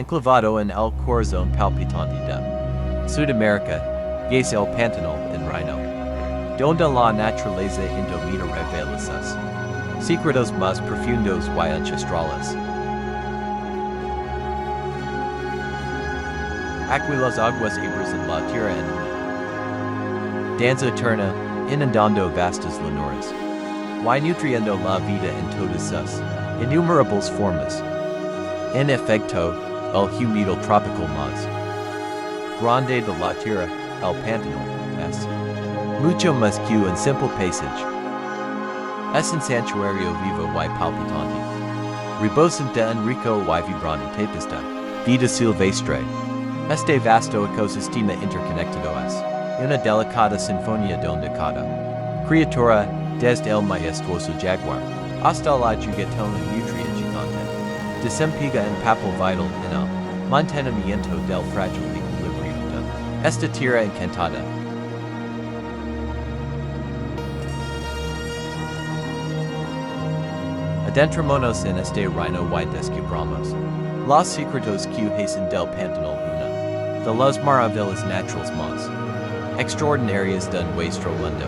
enclavado en el corazón palpitante de Sudamérica, y el pantano en Rhino, donde la naturaleza indomita revela sus secretos más profundos y ancestrales. Aquí las aguas ebras en la tierra en una danza eterna, inundando vastas llanuras, y nutriendo la vida en todas sus innumerables formas. En efecto, el humido tropical más grande de la tierra, el pantano, es mucho más que un simple paisaje. Es un santuario vivo y palpitante, rebosante en rico y vibrante tapes de vida silvestre. Este vasto ecosistema interconectado es una delicada sinfonía donde cada criatura, desde el majestuoso jaguar hasta la juguetona nutria gigante, desempeña un papel vital en el mantenimiento del frágil equilibrio de esta tierra encantada. Adentrémonos en este reino y descubramos los secretos que hacen del pantano una de las maravillas naturales más extraordinarias de nuestro mundo.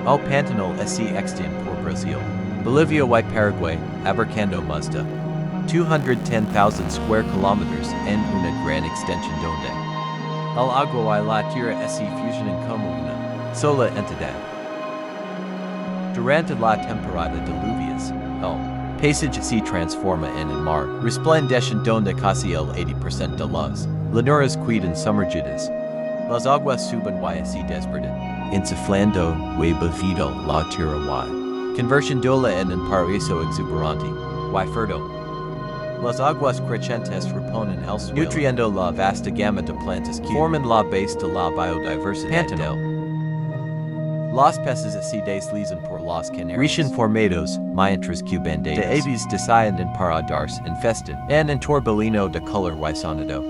El pantano es extinto por Brasil, Bolivia y Paraguay, abarcando más de 210,000 square kilometers en una gran extensión donde el agua y la tierra se fusionan como una sola entidad. Durante la temporada de lluvias, el paisaje se transforma en un mar resplandeciente donde casi el 80% de las llanuras quedan sumergidas. Las aguas suben y se desbordan, insuflando y bebido la tierra y convirtiéndola en un paraíso exuberante y fértil. Las aguas crecientes reponen el suelo, nutriendo la vasta gama de plantas que forman la base de la biodiversidad del. Los peces se deslizan por los canales recién formados, mientras que bandadas de aves descienden para darse en festín en un torbellino de color y sonido.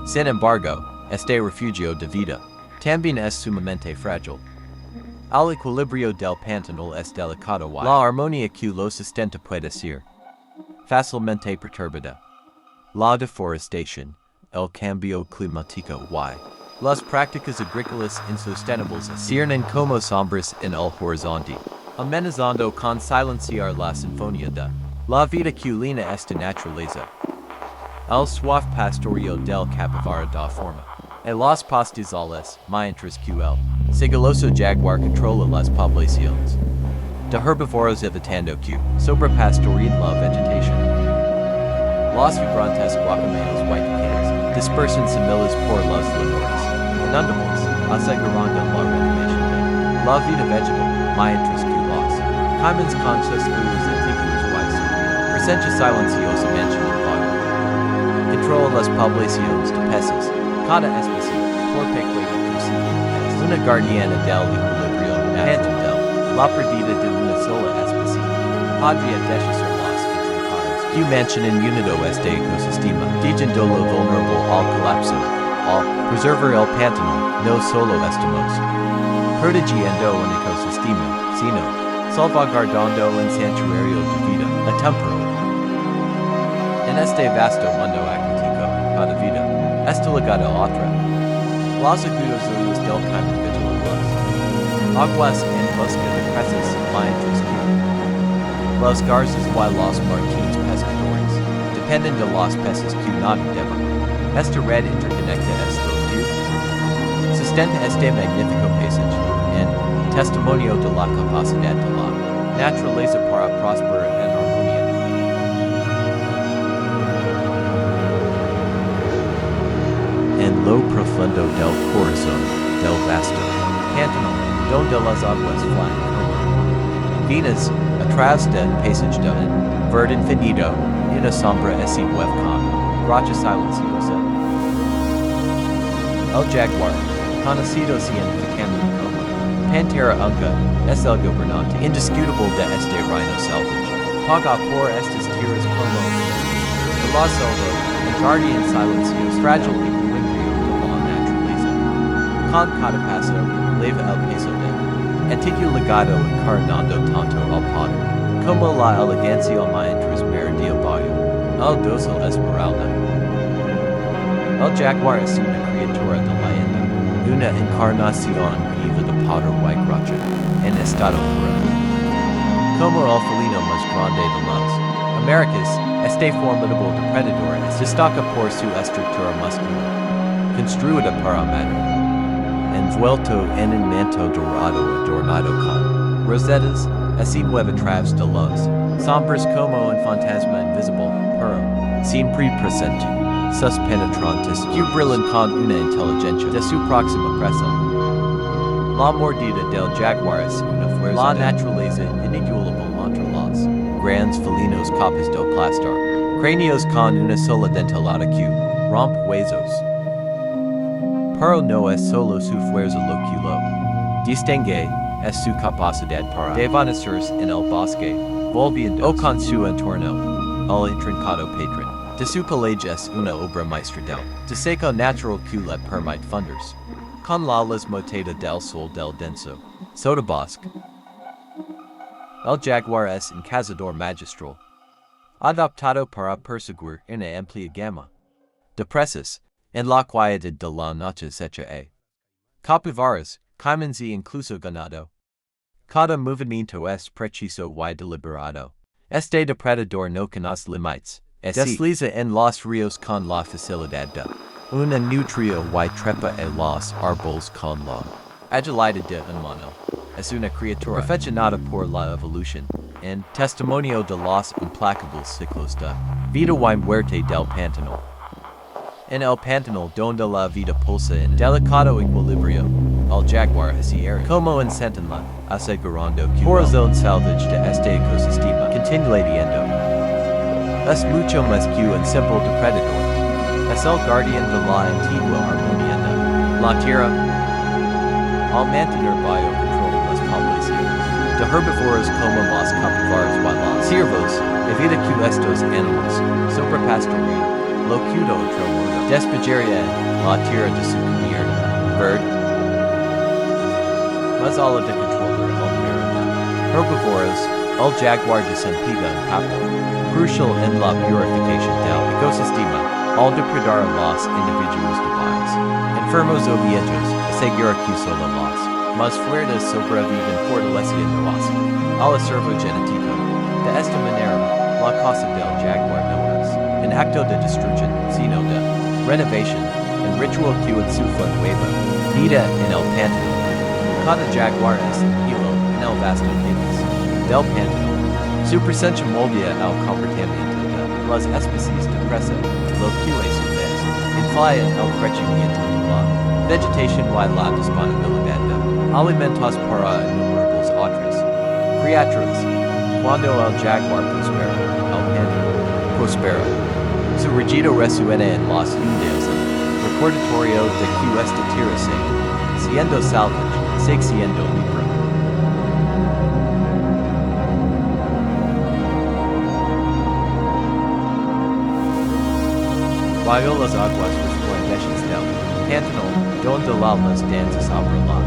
Sin embargo, este refugio de vida también es sumamente frágil. El equilibrio del pantano es delicado y la armonía que lo sustenta puede ser fácilmente perturbada. La deforestación, el cambio climático y las prácticas agrícolas insostenibles ciernen como sombras en el horizonte, amenazando con silenciar la sinfonía de la vida que lina esta naturaleza. El suave pastoreo del capivara da forma a los pastizales, mientras que el sigiloso jaguar controla las poblaciones de herbívoros evitando que sobrepastorean la vegetación. Los vibrantes guacamayos y tucanes dispersan semillas por las llanuras, inundables, asegurando la renovación de la vida vegetal, mientras que los caimines con sus escudos antiguos y presencia silenciosamente en vago. Controla las poblaciones de peces. Cada especie, por pequeña que sea, es una guardiana del equilibrio natural del la perdida de una sola especie. Podría deshacer las intrincadas que mantienen unido este ecosistema, dejando-lo vulnerable al colapso. Al preservar el pantano, no solo estamos protegiendo un ecosistema, sino salvaguardando un santuario de vida, temporal. En este vasto mundo acuático, cada vida está ligada a otra. Los agudos oídos del caiman vigilan las aguas en busca de presas mientras que las garzas y los martins pescadores dependen de los peces que nadan debajo. Esta red interconecta es lo que sustenta este magnífico paisaje en testimonio de la capacidad de la naturaleza para prosperar en armonía. lo profundo del corazón del vasto pantano donde las aguas flying como. Venus, a través del passage de un verde infinito, una sombra así web con rocha silenciosa. El jaguar, conocido científicamente como Pantera unca, es el gobernante indiscutible de este reino salvaje. Paga por estas tierras como de la selva, el guardian silencioso, fragile equilibrio de la naturaleza. Con cada paso, leva el peso de antiguo legado encarnando tanto al poder, como la elegancia mientras meredia bayo, el dócil esmeralda. El jaguar es una criatura de leyenda, una encarnación viva de poder white rocha, en estado puro. Como el felino más grande de las Americas, este formidable depredador destaca por su estructura muscular, construida para matar. Envuelto en un manto dorado adornado con rosetas, así mueve a través de los sombras como un fantasma invisible, pero siempre presente. Sus penetrantes que brillan con una inteligencia de su próxima presa. La mordida del jaguar es una fuerza la naturaleza inigualable entre los grandes felinos capaces de aplastar cráneos con una sola dentelada que rompe huesos. Pero no es solo su fuerza lo que lo distingue, es su capacidad para desvanecerse en el bosque, volviendo o con su entorno al intrincado patrón. De su pelage es una obra maestra del diseño natural que le permite fundirse con la luz motada del sol del denso sotobosque. El jaguar es un cazador magistral, adaptado para perseguir una amplia gama de presas en la quietud de la noche seca capivaras, caimans y incluso ganado. Cada movimiento es preciso y deliberado. Este depredador no conoce límites. Desliza en los ríos con la facilidad de una nutria y trepa en los árboles con la agilidad de un mono. Es una criatura perfeccionada por la evolución, en testimonio de los implacables ciclos de vida y muerte del pantano. En el pantano donde la vida pulsa en delicado equilibrio, el jaguar así como un sentinela, asegurando que la zona salvage de este ecosistema continuando. Es mucho más que un simple depredador. Es el guardián de la antigua armonía de la tierra. Al mantener biocontrol las poblaciones de herbívoros como los capivaras y los ciervos, evita que estos animales sobrepastoría, lo que de otro modo despejaría la tierra de su comida. Mas a la de controlar el herbívoros, el jaguar desempeña un papel crucial en la purificación del ecosistema, al depredar los individuos divinos, enfermos o viejos, asegura que solo los más fuertes sobreviven fortaleciéndose al acervo genético. De esta manera, la caza del jaguar no es un acto de destrucción, sino de renovación, un ritual que en su nueva vida en el pantano. Cada jaguar es un hilo en el vasto campus del pantano. Su presencia moldea el comportamiento de las especies de presa, lo que a su vez influye en el crecimiento de la vegetación y la disponibilidad de alimentos para innumerables otras criaturas. Cuando el jaguar prospera, el pantano prospera. Su rugido resuena en los inundados, recordatorio de que esta tierra siendo salvage, siendo libre. Bajo las aguas resplandecientes del pantano, donde las danzas sobre la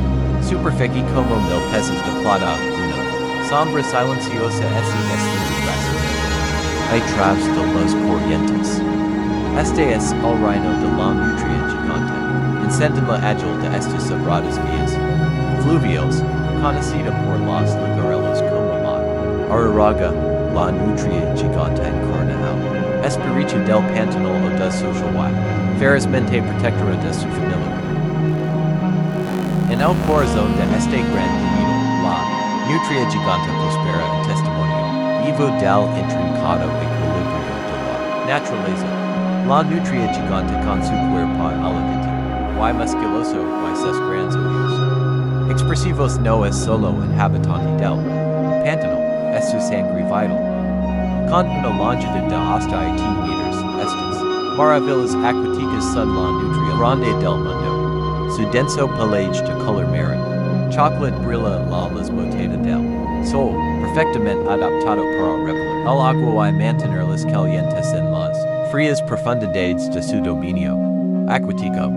superficie como mil peces de plata, una sombra silenciosa a través de las corrientes. Este es el reino de la nutria gigante, encendida ágil de estas sagradas vías fluviales, conocida por los lugareños como la Araraga, la nutria gigante carnal. Espíritu del pantano o de social y ferozmente protectora de su familia. En el corazón de este gran camino, la nutria gigante prospera en testimonio vivo del intrincado equilibrio de la naturaleza. La nutria gigante con su cuerpo elegante y musculoso y sus grandes ojos. Expresivos no es solo inhabitante del pantano, es su sangre vital. Con una longitud de hasta 18 meters, estas maravillas aquáticas son la nutria grande del mundo. Su denso pelage de color marron, chocolate brilla la las motada del sol, perfectamente adaptado para repeler el agua y mantener las calientes en las frías profundidades de su dominio acuático.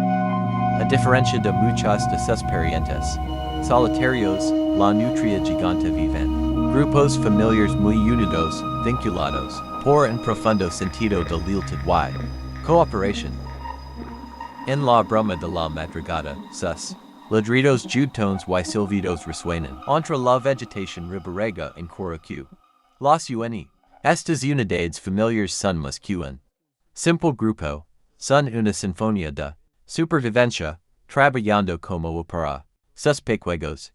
A diferencia de muchas de sus parientes solitarios, la nutria gigante viven grupos familiares muy unidos, vinculados por un profundo sentido de lealtad y cooperación. En la bruma de la madrugada, sus ladridos jutones y silbidos resuenan entre la vegetación ribarega en corocu. Las estas unidades familiares son muscuan. Simple grupo, son una sinfonía de supervivencia, trabajando como para sus pequeños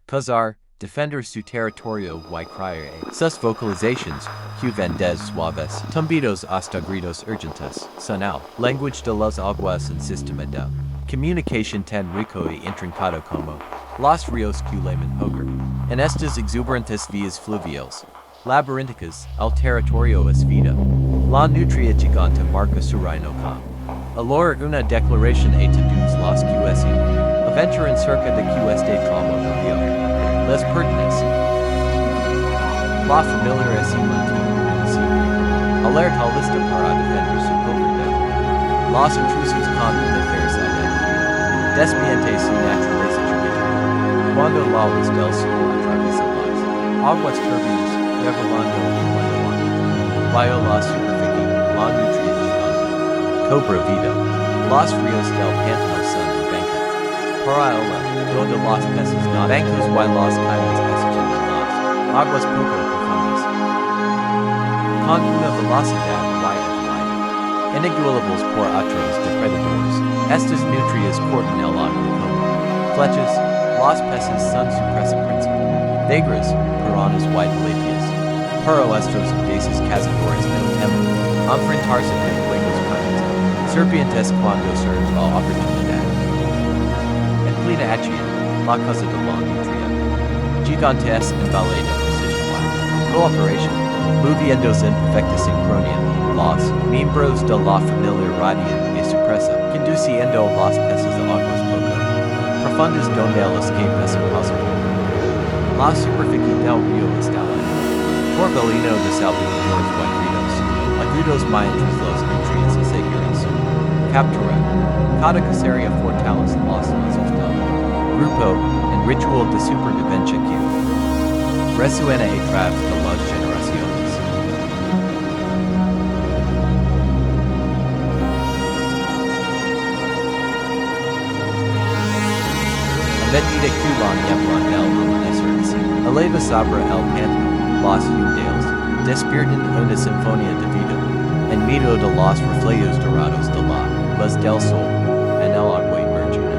cazar, defender su territorio y crear sus vocalizations, juvendes suaves, tumbidos hasta gritos urgentes, son el language de las aguas en sistema de comunicación tan rico y intrincado como los ríos que llaman hogar. En estas exuberantes vías fluviales, laberinticas, el territorio es vida. La nutria gigante marca su reino con alor una declaración a todos los QSI. Aventuran cerca de QSD tramo de río. Les pertenencias. La familia es mantiene. Alerta lista para defender su propiedad. Los intrusos con una ferocidad. Despiente su naturaleza juvenil. Cuando la luz del sol atraviesa las aguas turbias, revelando un mundo. Vio la superficie, la nutria gigante. Cobra vida. Los ríos del pantano son en banca. Para ella, donde los peces no bancos y los caimos pasajen de las aguas poco profundas. Con una velocidad y agilidad. Inigualables por otros depredadores. Estas nutrias cortan el agua como flechas. Los peces son su presa principal. Negras, piranhas y tilapias. Pero estos audaces cazadores no temen enfrentarse con fuegos carnes. Serpientes cuando surge la oportunidad. En plena acción, la cosa de la nutria. Gigantes en ballet de precision y cooperation, moviéndose en perfecta sincronía. Los miembros de la familia radian y supresa, conduciendo los peces a aguas poco profundas donde el escape es imposible. La superficie del río está Torbellino de salpicadores guairitos, agudos maestros los nutrientes y seguros. Captura. Cada cacería fortalece los lazos del grupo en ritual de supervivencia que resuena a través de las generaciones. A medida que la niebla del amanecer eleva sobre el pantano. Los Yundales despiertan una sinfonía de vida, en medio de los reflejos dorados de la luz del sol, en el agua emergida.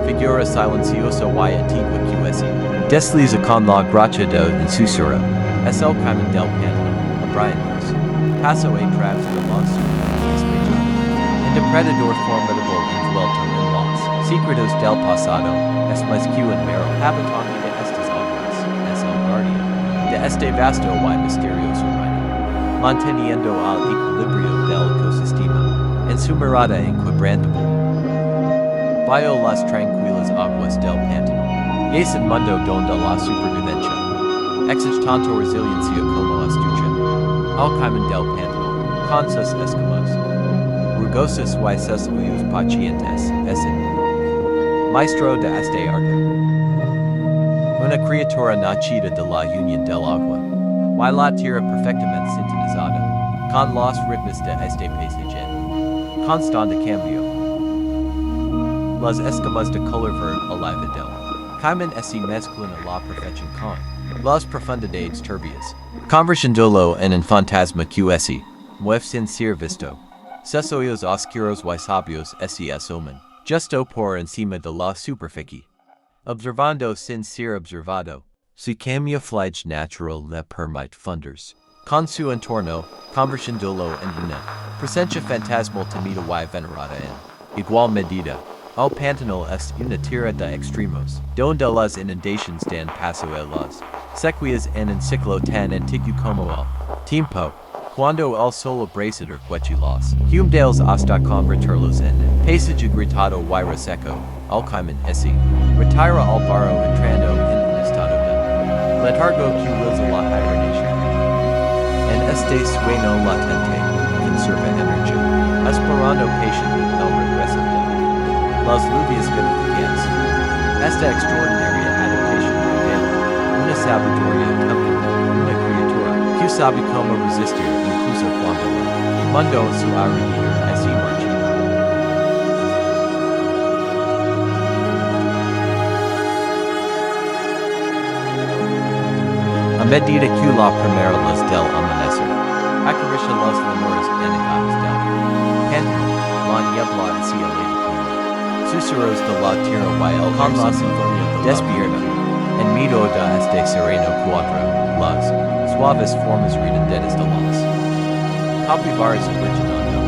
Figura silenciosa y antigua QSI. Desliza con la gracia de un susurro, es el caiman del pantano, abriéndose. Paso a través de los espejos. Un depredador formidable envuelto en los secretos del pasado, es más que un mero habitante de estas aguas, es el guardián de este vasto y misterioso reino, manteniendo al equilibrio del ecosistema, en su mirada inquebrantable. Vio las tranquilas aguas del pantano, es un mundo donde la supervivencia exige tanto resiliencia como astucia. El caiman del pantano, con sus escamas, rugosos y sus ojos pacientes, es el maestro de este arte. Una criatura nacida de la unión del agua, y la tierra perfectamente sintonizada, con los ritmos de este paisaje, constante cambio. Las escamas de color verde oliva del caiman se mezclan a la perfección con las profundidades turbias, convirtiéndolo en un fantasma QSI, muy sin ser visto. Sus ojos oscuros y sabios se asoman, justo por encima de la superficie. Observando sin ser observado, su camuflaje natural le permite funders. Con su entorno, convirtiéndolo en una presencia fantasmal temida y venerada en igual medida. Al pantanal est una tierra de extremos, donde las inundations dan paso a las sequías en un ciclo tan antiguo como el tiempo, cuando el solo brasier los humedales hasta convertirlos en paisaje gritado y reseco, al caiman ese, retira al barro entrando en un estado de letargo que wills a la hibernación. En este sueño latente, conserva energía, esperando patiently el regreso de las lluvias vivificantes. Esta extraordinaria adaptación revela una sabiduría temporal, una criatura que sabe cómo resistir incluso cuando el mundo su alrededor así marchita. A medida que la primera luz del amanecer acaricia los lemures enegados del pantano, la niebla hacia la susurros de la tierra y el con la sinfonía despierta, en medio de este sereno cuadro, las suaves formas redondeadas de las capibaras originando,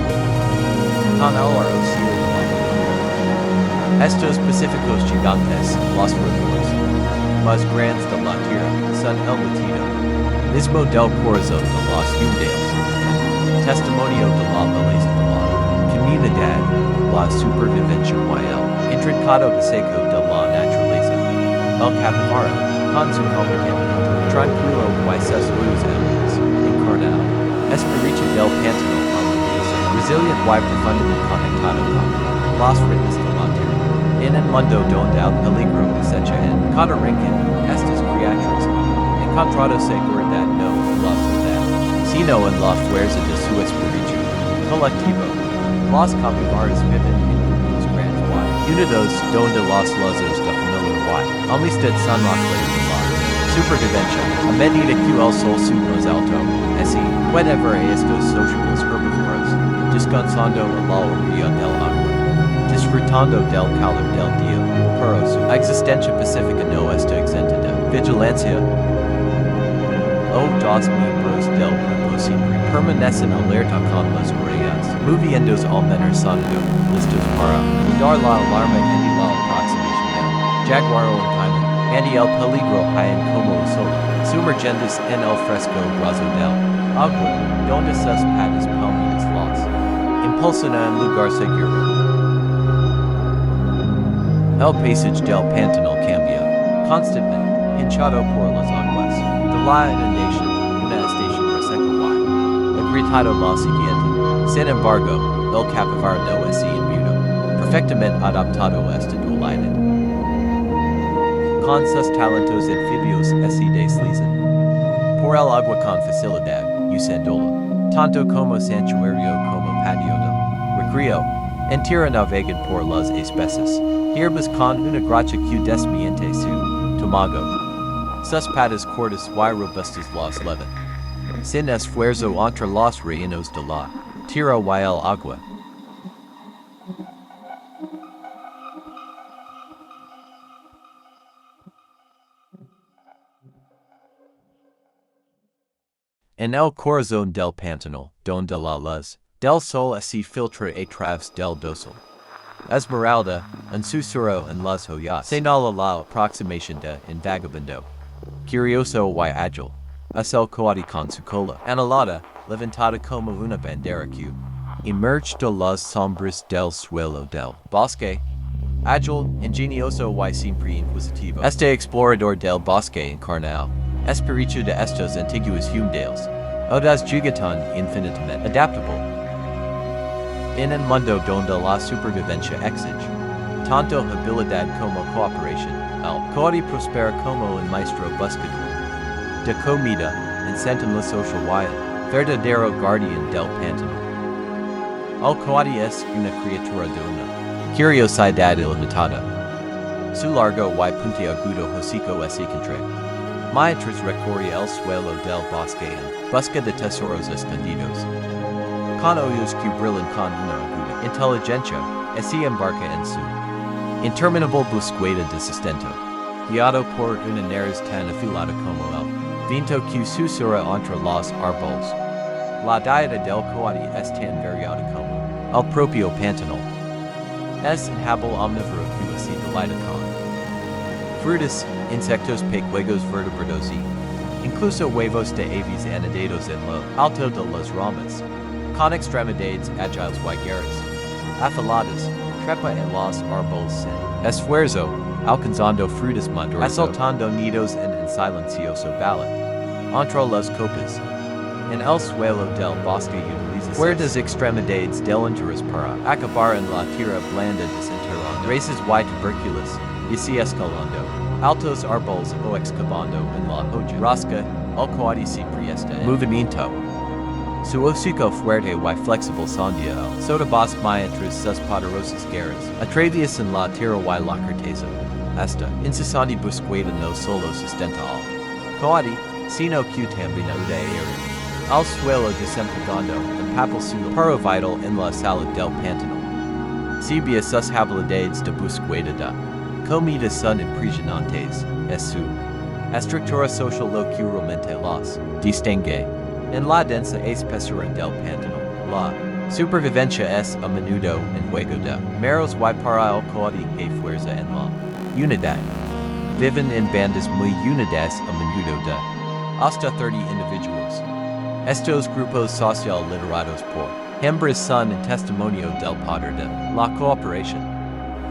con el rocío de la luna. Estos pacíficos gigantes, los roedores, más grandes de la tierra, son el latido mismo del corazón de los humedales, testimonio de la belleza de la comunidad, la supervivencia y el intrincado diseño de la naturaleza. El capibara, con su comportamiento tranquilo y sus ojos amables, encarnado, espíritu del pantano harmonioso, resilient y profundamente conectado con las ritmos de la tierra. En un mundo donde el peligro acecha en cada rincón, estas criaturas han encontrado seguridad no en la ciudad, sino en la fuerza de su espíritu colectivo. Las capibaras viven en grupos grandes y unidos donde los lazos de familia y amistad son la clave de la supervivencia. A medida que el sol sube más alto, así puede ver a estos sociables herbívoros descansando a la orilla del agua, disfrutando del calor del día, pero su existencia pacífica no está exenta de vigilancia. Dos miembros del grupo siempre permanecen alerta con las orejas, moviéndose al menos sonido, listos para dar la alarma ante la aproximación del jaguaro en caiman, ante el peligro hayan como solo, sumergiéndose en el fresco brazo del agua, donde sus patas palmitas los impulsan a un lugar seguro. El paisaje del pantano cambia constantemente, hinchado por las aguas de la inundación, una estación reseca y agrietado la siguiente. Sin embargo, el capibara no es inmundo, perfectamente adaptado a esta dualidad. Con sus talentos anfibios así deslizan por el agua con facilidad, usándola tanto como santuario como patio de recreo. En tierra navegan por las especies hierbas con una gracia que desmiente su tomago. Sus patas cortas y robustas los levan, sin esfuerzo entre los rellenos de la tierra y el agua. En el corazón del pantano, donde la luz del sol así filtra a través del dosel. Esmeralda, un susurro en las hojas, señala la aproximación de un vagabundo. Curioso y ágil, es el coati con su cola anhelada, levantada como una bandera que emerge de las sombras del suelo del bosque. Ágil, ingenioso y siempre inquisitivo. Este explorador del bosque encarnado, espíritu de estos antiguos humedales, audaz juguetón infinitamente adaptable. En un mundo donde la supervivencia exige tanto habilidad como cooperación, el coati prospera como un maestro buscador de comida, en la social y verdadero guardián del pantano. El coati es una criatura de una curiosidad ilimitada. Su largo y puntiagudo hocico es encontré. Mientras recorre el suelo del bosque en busca de tesoros escondidos. Con ojos que brillan con una aguda inteligencia, así embarca en su interminable búsqueda de sustento, guiado por una nariz tan afilada como el viento que susurra entre los árboles. La dieta del coati es tan variada como el propio pantano. Es inhabel omnivoro cuasi delita con. Frutas, insectos pequeños vertebrados y incluso huevos de aves anidados en lo alto de las ramas, con extremidades agiles higueras, afiladas, trepa en los árboles sin esfuerzo, alcanzando frutas maduras, asaltando nidos en silencioso ballet, entre las copas. En el suelo del bosque utiliza cuerdas extremidades delanteras para acabar en la tierra blanda desenterrando raíces y tuberculas, y si escalando altos árboles o excavando en la hoja rasca, el coati si priesta en movimiento. Su hocico fuerte y flexible sondia el sotabosque mientras sus poderosas garras atraviesan la tierra y la corteza. Hasta incesante búsqueda no solo sustenta al coati, sino que también ayuda a al suelo desempregando el papel suelo para vital en la salud del pantano. Sibia sus habilidades de búsqueda de comida son impresionantes, es su estructura social lo que realmente las distingue. En la densa espesura del pantano, la supervivencia es a menudo en juego de meros y para el coati y fuerza en la unidad. Viven en bandas muy unidas a menudo de hasta 30 individuos. Estos grupos social liderados por hembras son en testimonio del poder de la cooperación.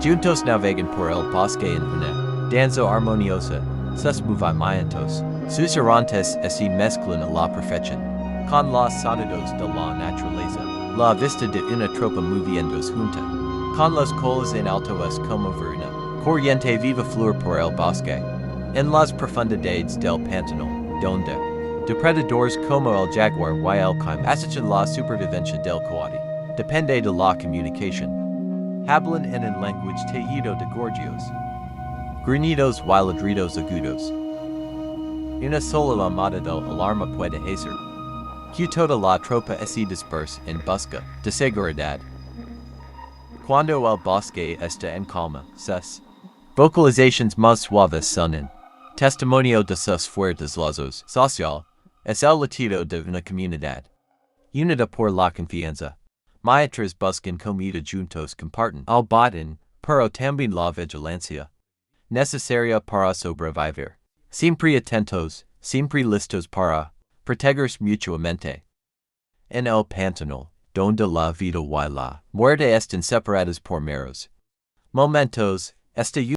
Juntos navegan por el bosque en una danza armoniosa, sus movimientos susurrantes se mezclan a la perfección con los sonidos de la naturaleza. La vista de una tropa moviéndose junta, con las colas en alto es como ver una corriente viva fluir por el bosque, en las profundidades del pantano, donde depredadores como el jaguar y el caimán acechan la supervivencia del coati. Depende de la comunicación. Hablan en un lenguaje tejido de gorgios, gruñidos y ladridos agudos. Una sola llamada de alarma puede hacer que toda la tropa se disperse en busca de seguridad. Cuando el bosque está en calma, sus vocalizaciones más suaves son en testimonio de sus fuertes lazos social. Es el latido de una comunidad. Unida por la confianza. Mientras buscan comida juntos comparten al botín, pero también la vigilancia necesaria para sobrevivir. Siempre atentos, siempre listos para protegerse mutuamente. En el pantano, donde la vida y la muerte están separadas por meros momentos, esta